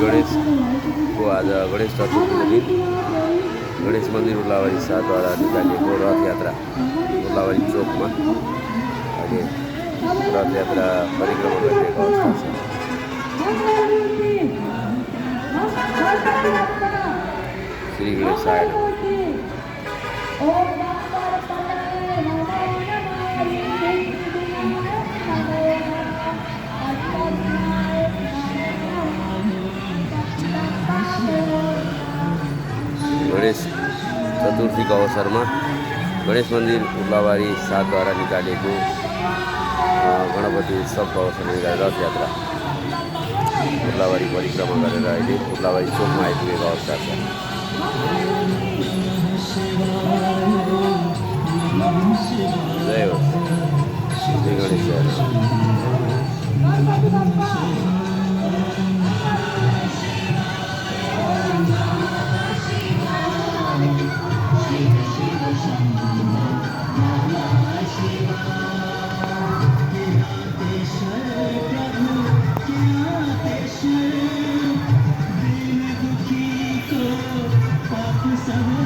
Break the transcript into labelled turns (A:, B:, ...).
A: गणेशको आज गणेश चतुर्थीको दिन गणेश मन्दिर उर्लाबारी 7 द्वारा निकालिएको रथयात्रा उर्लाबारी चोकमा अहिले रथयात्रा परिक्रमा गरिरहेको अवस्था छ। श्री गणेशाय नमः। गणेश चतुर्थीको अवसरमा गणेश मन्दिर उर्लाबारी 7 द्वारा निकालिएको गणपति उत्सवको अवसरमा निकालेर रथयात्रा उर्लाबारी परिक्रमा गरेर अहिले उर्लाबारी चोकमा आइपुगेको अवस्था छ। जय होस् श्री गणेश।
B: Seven